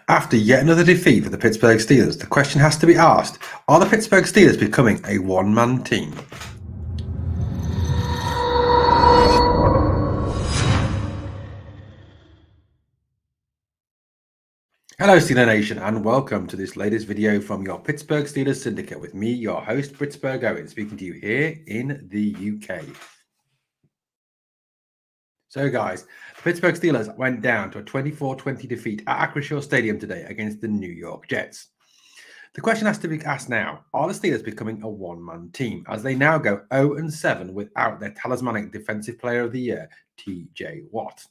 After yet another defeat for the Pittsburgh Steelers, the question has to be asked, are the Pittsburgh Steelers becoming a one-man team? Hello Steeler Nation and welcome to this latest video from your Pittsburgh Steelers Syndicate with me, your host Britsburgh Owen, speaking to you here in the UK. So guys, the Pittsburgh Steelers went down to a 24-20 defeat at Acrisure Stadium today against the New York Jets. The question has to be asked now, are the Steelers becoming a one-man team as they now go 0-7 without their talismanic Defensive Player of the Year, TJ Watt?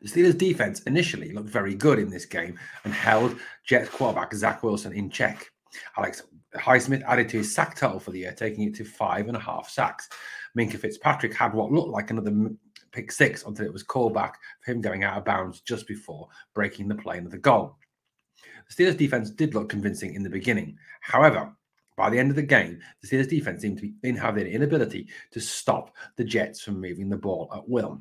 The Steelers' defense initially looked very good in this game and held Jets quarterback Zach Wilson in check. Alex Highsmith added to his sack total for the year, taking it to 5.5 sacks. Minkah Fitzpatrick had what looked like another pick six until it was called back for him going out of bounds just before breaking the plane of the goal. The Steelers' defense did look convincing in the beginning. However, by the end of the game, the Steelers' defense seemed to have the inability to stop the Jets from moving the ball at will.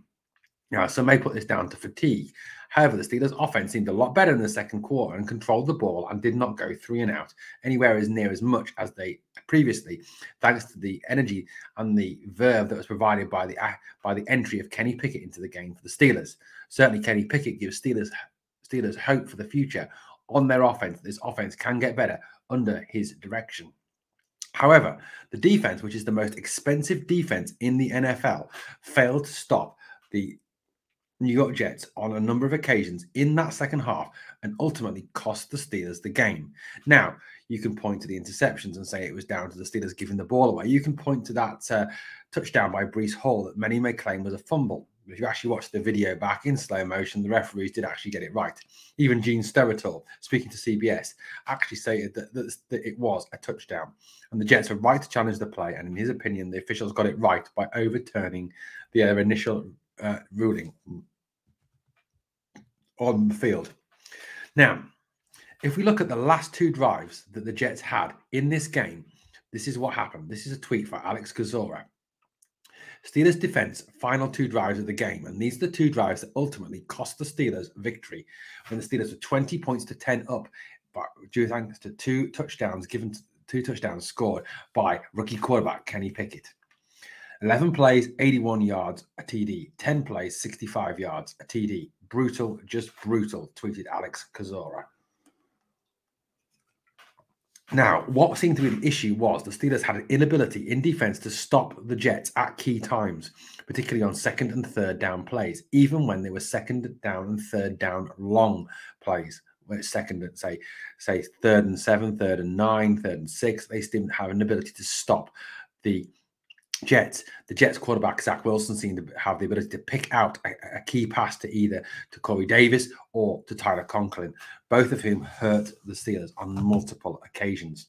Now, some may put this down to fatigue. However, the Steelers' offense seemed a lot better in the second quarter and controlled the ball and did not go 3 and out anywhere as near as much as they previously, thanks to the energy and the verve that was provided by the entry of Kenny Pickett into the game for the Steelers. Certainly, Kenny Pickett gives Steelers hope for the future on their offense. This offense can get better under his direction. However, the defense, which is the most expensive defense in the NFL, failed to stop the New York Jets on a number of occasions in that second half and ultimately cost the Steelers the game. Now, you can point to the interceptions and say it was down to the Steelers giving the ball away. You can point to that touchdown by Breece Hall that many may claim was a fumble. If you actually watch the video back in slow motion, the referees did actually get it right. Even Gene Steratore, speaking to CBS, actually stated that it was a touchdown. And the Jets were right to challenge the play. And in his opinion, the officials got it right by overturning their initial ruling on the field. Now, if we look at the last 2 drives that the Jets had in this game, this is what happened. This is a tweet for Alex Kozora. Steelers defense final 2 drives of the game, and these are the 2 drives that ultimately cost the Steelers victory when the Steelers were 20 points to 10 up, due thanks to 2 touchdowns scored by rookie quarterback Kenny Pickett. 11 plays, 81 yards, a TD. 10 plays, 65 yards, a TD. Brutal, just brutal, tweeted Alex Kozora. Now, what seemed to be the issue was the Steelers had an inability in defense to stop the Jets at key times, particularly on 2nd and 3rd down plays, even when they were 2nd down and 3rd down long plays. When it's 2nd and say 3rd and 7, 3rd and 9, 3rd and 6, they still didn't have an ability to stop the Jets. The Jets quarterback Zach Wilson seemed to have the ability to pick out a key pass to either to Corey Davis or to Tyler Conklin, both of whom hurt the Steelers on multiple occasions.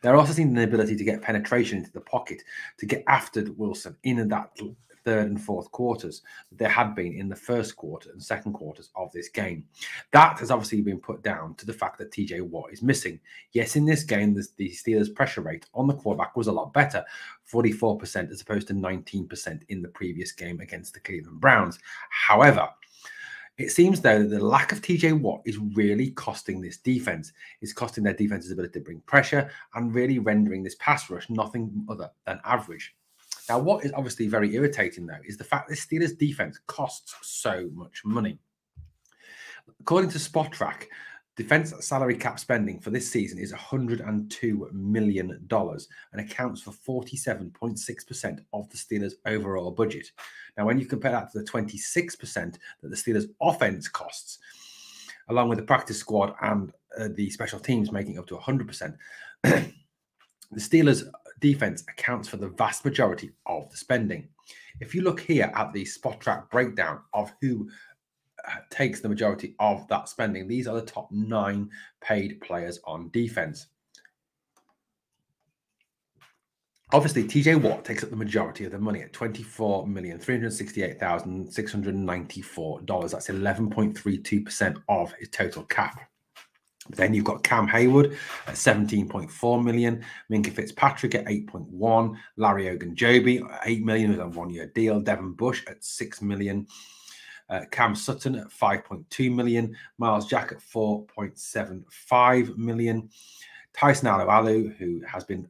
There also seemed an ability to get penetration into the pocket to get after Wilson in that 3rd and 4th quarters that there had been in the 1st quarter and 2nd quarters of this game. That has obviously been put down to the fact that TJ Watt is missing. Yes, in this game, the Steelers' pressure rate on the quarterback was a lot better, 44% as opposed to 19% in the previous game against the Cleveland Browns. However, it seems, though, that the lack of TJ Watt is really costing this defense. It's costing their defense's ability to bring pressure and really rendering this pass rush nothing other than average. Now, what is obviously very irritating, though, is the fact that Steelers' defense costs so much money. According to SpotTrack, defense salary cap spending for this season is $102 million and accounts for 47.6% of the Steelers' overall budget. Now, when you compare that to the 26% that the Steelers' offense costs, along with the practice squad and the special teams making up to 100%, the Steelers' defense accounts for the vast majority of the spending. If you look here at the SpotTrack breakdown of who takes the majority of that spending, these are the top 9 paid players on defense. Obviously, TJ Watt takes up the majority of the money at $24,368,694. That's 11.32% of his total cap. Then you've got Cam Hayward at $17.4 million, Minkah Fitzpatrick at $8.1 Larry Ogunjobi at $8 million with a 1-year deal, Devin Bush at $6 million, Cam Sutton at 5.2 million. Miles Jack at 4.75 million. Tyson Alualu, who has been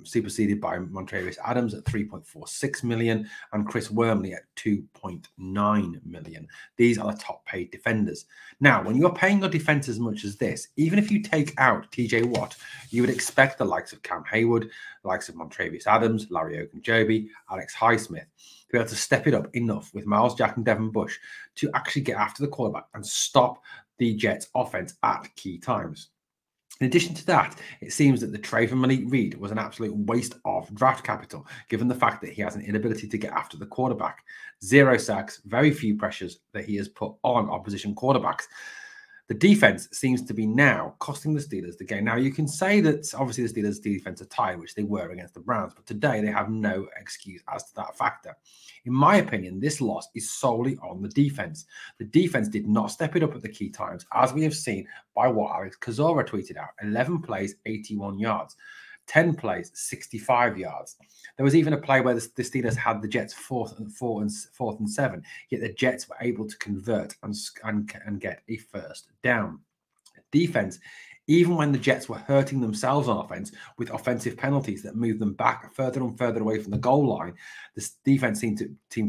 superseded by Montravius Adams at 3.46 million, and Chris Wormley at 2.9 million. These are the top paid defenders. Now, when you're paying your defense as much as this, even if you take out TJ Watt, you would expect the likes of Cam Hayward, the likes of Montravius Adams, Larry Ogunjobi, Alex Highsmith to be able to step it up enough with Miles Jack and Devin Bush to actually get after the quarterback and stop the Jets' offense at key times. In addition to that, it seems that the trade for Malik Reed was an absolute waste of draft capital, given the fact that he has an inability to get after the quarterback. 0 sacks, very few pressures that he has put on opposition quarterbacks. The defense seems to be now costing the Steelers the game. Now, you can say that obviously the Steelers' defense are tired, which they were against the Browns, but today they have no excuse as to that factor. In my opinion, this loss is solely on the defense. The defense did not step it up at the key times, as we have seen by what Alex Kozora tweeted out. 11 plays, 81 yards. 10 plays, 65 yards. There was even a play where the Steelers had the Jets fourth and 7, yet the Jets were able to convert and get a first down. Defense, even when the Jets were hurting themselves on offense with offensive penalties that moved them back further and further away from the goal line, the defense seemed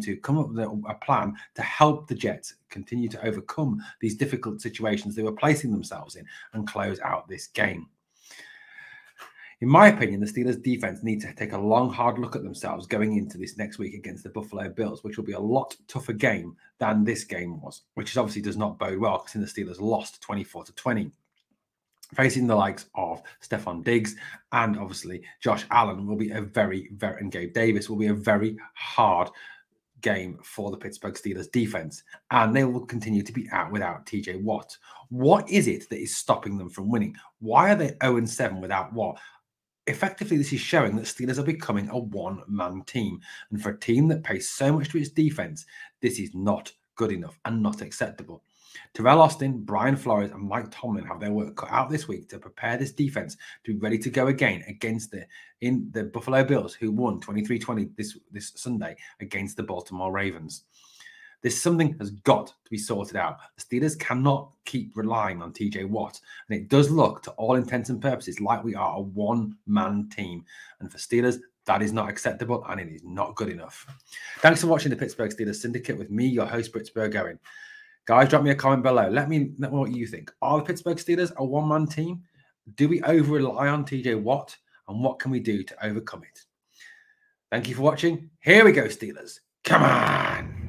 to come up with a plan to help the Jets continue to overcome these difficult situations they were placing themselves in and close out this game. In my opinion, the Steelers' defense need to take a long, hard look at themselves going into this next week against the Buffalo Bills, which will be a lot tougher game than this game was, which obviously does not bode well because the Steelers lost 24-20. Facing the likes of Stephon Diggs and obviously Josh Allen will be a and Gabe Davis will be a very hard game for the Pittsburgh Steelers defense, and they will continue to be out without TJ Watt. What is it that is stopping them from winning? Why are they 0-7 without Watt? Effectively, this is showing that Steelers are becoming a one-man team. And for a team that pays so much to its defense, this is not good enough and not acceptable. Terrell Austin, Brian Flores, and Mike Tomlin have their work cut out this week to prepare this defense to be ready to go again against the Buffalo Bills, who won 23-20 this Sunday against the Baltimore Ravens. This something has got to be sorted out. The Steelers cannot keep relying on TJ Watt. And it does look, to all intents and purposes, like we are a one-man team. And for Steelers, that is not acceptable and it is not good enough. Thanks for watching the Pittsburgh Steelers Syndicate with me, your host, Britsburgh, Owen. Guys, drop me a comment below. Let me know what you think. Are the Pittsburgh Steelers a one-man team? Do we over-rely on TJ Watt? And what can we do to overcome it? Thank you for watching. Here we go, Steelers. Come on!